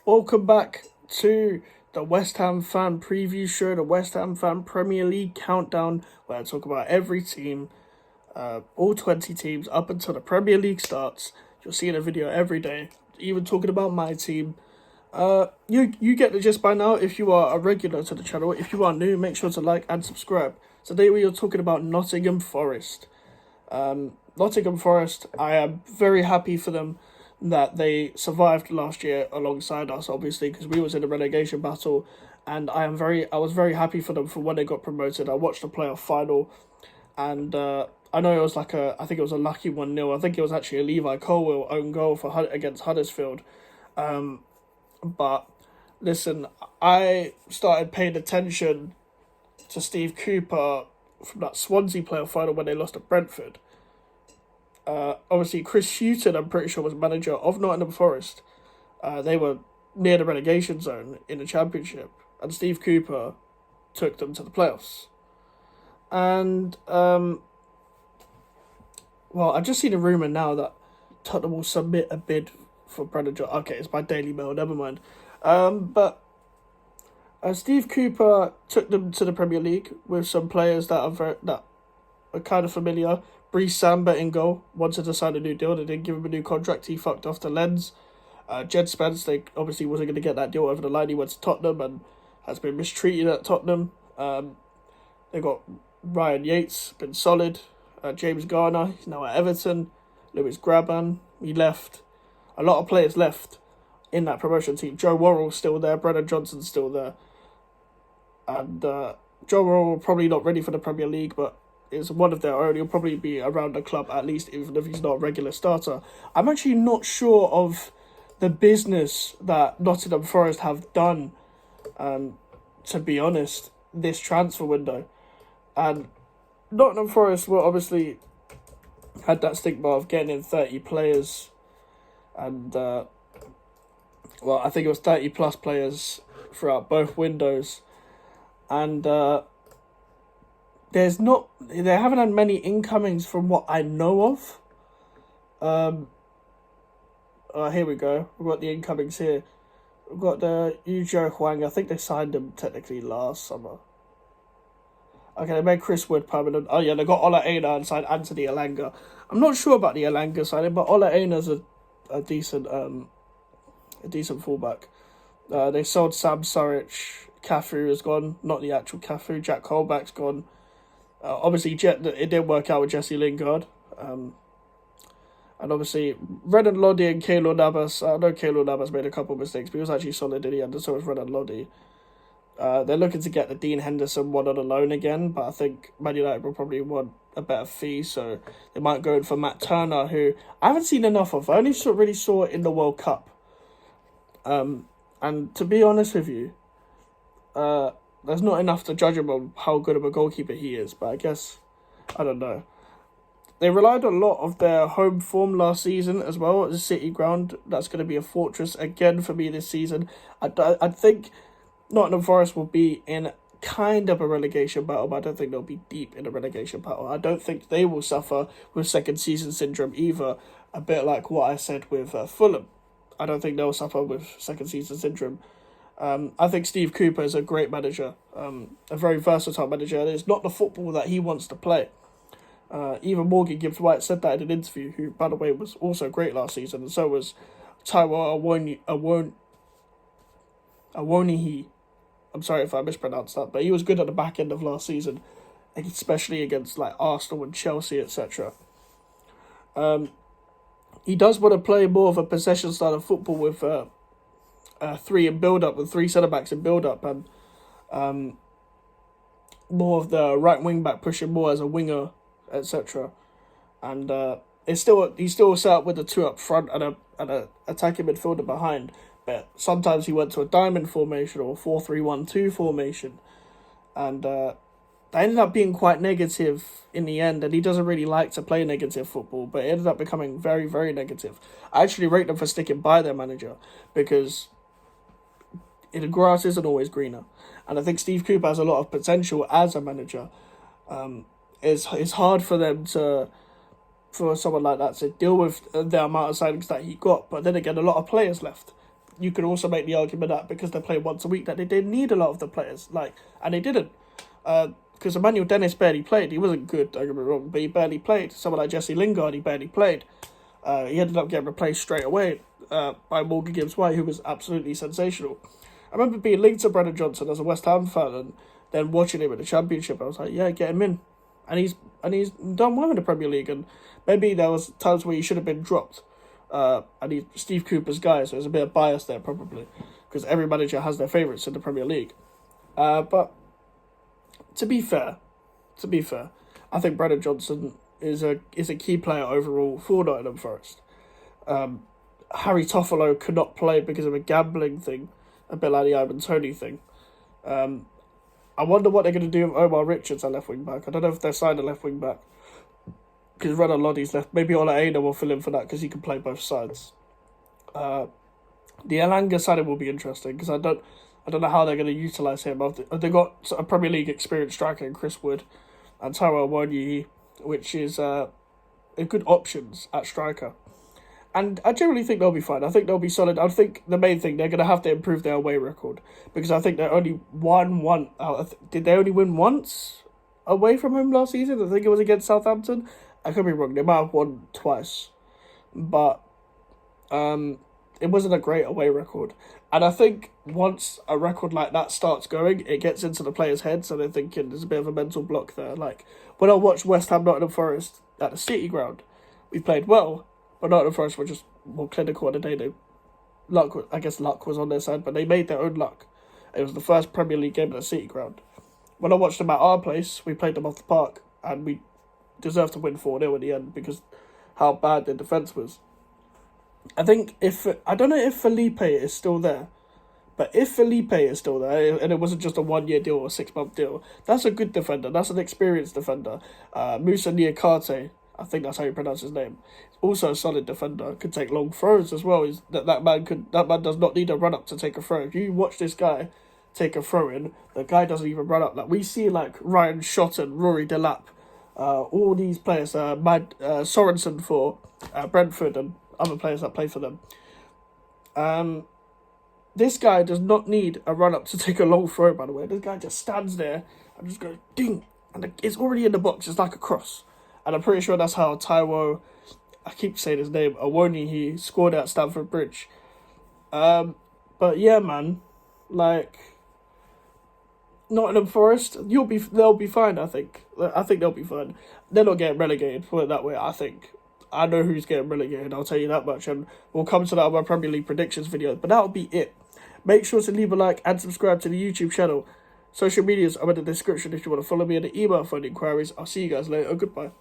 Welcome back to the West Ham Fan Preview Show, the West Ham Fan Premier League Countdown, where I talk about every team, all 20 teams, up until the Premier League starts. You'll see in a video every day, even talking about my team. You get the gist by now if you are a regular to the channel. If you are new, make sure to like and subscribe. Today we are talking about Nottingham Forest. Nottingham Forest, I am very happy for them that they survived last year alongside us, obviously, because we was in a relegation battle, and I was very happy for them for when they got promoted. I watched the playoff final, and I know it was I think it was a lucky 1-0. I think it was actually a Levi Colwill own goal against Huddersfield. But listen, I started paying attention to Steve Cooper from that Swansea playoff final when they lost to Brentford. Obviously, Chris Hughton, I'm pretty sure, was manager of Nottingham Forest. They were near the relegation zone in the Championship, and Steve Cooper took them to the playoffs. And, I've just seen a rumour now that Tottenham will submit a bid for Brendan Johnson. Okay, it's by Daily Mail, never mind. Steve Cooper took them to the Premier League with some players that are kind of familiar. Brice Samba in goal, wanted to sign a new deal. They didn't give him a new contract. He fucked off to Lens. Jed Spence, they obviously wasn't going to get that deal over the line. He went to Tottenham and has been mistreated at Tottenham. They got Ryan Yates, been solid. James Garner, he's now at Everton. Lewis Graban, he left. A lot of players left in that promotion team. Joe Worrell's still there. Brendan Johnson's still there. And Joe Worrell probably not ready for the Premier League, but is one of their own. He'll probably be around the club at least, even if he's not a regular starter. I'm actually not sure of the business that Nottingham Forest have done, to be honest, this transfer window. And Nottingham Forest were obviously had that stigma of getting in 30 players, and I think it was 30 plus players throughout both windows, and they haven't had many incomings from what I know of. Here we go. We've got the incomings here. We've got the Yujo Huang. I think they signed him technically last summer. Okay, they made Chris Wood permanent. Oh yeah, they got Ola Aina and signed Anthony Elanga. I'm not sure about the Elanga signing, but Ola Aina's a decent fullback. They sold Sam Surridge. Cafu is gone. Not the actual Cafu. Jack Colback's gone. Obviously, it didn't work out with Jesse Lingard. And obviously, Renan Lodi and Keylor Navas. I know Keylor Navas made a couple of mistakes, but he was actually solid in the end, and so was Renan Lodi. They're looking to get the Dean Henderson one on a loan again, but I think Man United will probably want a better fee, so they might go in for Matt Turner, who I haven't seen enough of. I only really saw it in the World Cup. And to be honest with you, there's not enough to judge him on how good of a goalkeeper he is, but I guess, I don't know. They relied on a lot of their home form last season as well at the City ground. That's going to be a fortress again for me this season. I think Nottingham Forest will be in kind of a relegation battle, but I don't think they'll be deep in a relegation battle. I don't think they will suffer with second season syndrome either, a bit like what I said with Fulham. I don't think they'll suffer with second season syndrome. I think Steve Cooper is a great manager, a very versatile manager, and it's not the football that he wants to play. Even Morgan Gibbs-White said that in an interview, who, by the way, was also great last season, and so was Taiwo Awoniyi. I'm sorry if I mispronounced that, but he was good at the back end of last season, especially against like Arsenal and Chelsea, etc. He does want to play more of a possession style of football with three in build-up, with three centre-backs in build-up, and more of the right wing-back pushing more as a winger, etc. And he's still set up with the two up front and a attacking midfielder behind. But sometimes he went to a diamond formation or 4-3-1-2 formation, and that ended up being quite negative in the end. And he doesn't really like to play negative football, but it ended up becoming very, very negative. I actually rate them for sticking by their manager because the grass isn't always greener, and I think Steve Cooper has a lot of potential as a manager. It's hard for them for someone like that to deal with the amount of signings that he got, but then again, a lot of players left. you could also make the argument that because they play once a week that they didn't need a lot of the players, and they didn't. Because Emmanuel Dennis barely played. He wasn't good, don't get me wrong, but he barely played. Someone like Jesse Lingard, he barely played. He ended up getting replaced straight away by Morgan Gibbs-White, who was absolutely sensational. I remember being linked to Brennan Johnson as a West Ham fan, and then watching him in the Championship. I was like, yeah, get him in, and he's done well in the Premier League. And maybe there was times where he should have been dropped. And he's Steve Cooper's guy, so there's a bit of bias there probably, because every manager has their favourites in the Premier League. But to be fair, I think Brennan Johnson is a key player overall for Nottingham Forest. Harry Toffolo could not play because of a gambling thing, a bit like the Ivan Toney thing. I wonder what they're going to do with Omar Richards at left wing back. I don't know if they've signed a left wing back, because Renan Loddy's left. Maybe Ola Aina will fill in for that because he can play both sides. The Elanga signing will be interesting because I don't know how they're going to utilise him. They've got a Premier League experienced striker in Chris Wood and Tyrell Wanyi, which is good options at striker. And I generally think they'll be fine. I think they'll be solid. I think the main thing, they're going to have to improve their away record, because I think they only won one. Did they only win once away from home last season? I think it was against Southampton. I could be wrong. They might have won twice, but it wasn't a great away record. And I think once a record like that starts going, it gets into the players' heads, and they're thinking there's a bit of a mental block there. Like when I watched West Ham Nottingham Forest at the City Ground, we played well, but Nottingham Forest were just more clinical on the day. I guess luck was on their side, but they made their own luck. It was the first Premier League game at the City Ground. When I watched them at our place, we played them off the park, and we deserved to win 4-0 in the end because how bad their defence was. I don't know if Felipe is still there, but if Felipe is still there, and it wasn't just a 1-year deal or a 6-month deal, that's a good defender. That's an experienced defender. Musa Niakate, I think that's how you pronounce his name, also a solid defender. Could take long throws as well. That man does not need a run up to take a throw. If you watch this guy take a throw in, the guy doesn't even run up. Like we see, like Ryan Shotton, Rory Delap, all these players, Sorensen for Brentford and other players that play for them. This guy does not need a run up to take a long throw. By the way, this guy just stands there and just goes ding, and it's already in the box. It's like a cross. And I'm pretty sure that's how Taiwo, I keep saying his name, Awoni, he scored at Stamford Bridge. But yeah, man, like Nottingham Forest, they'll be fine. I think they'll be fine. They're not getting relegated, put it that way. I know who's getting relegated. I'll tell you that much, and we'll come to that in my Premier League predictions video. But that'll be it. Make sure to leave a like and subscribe to the YouTube channel. Social medias are in the description if you want to follow me, and the email for the inquiries. I'll see you guys later. Goodbye.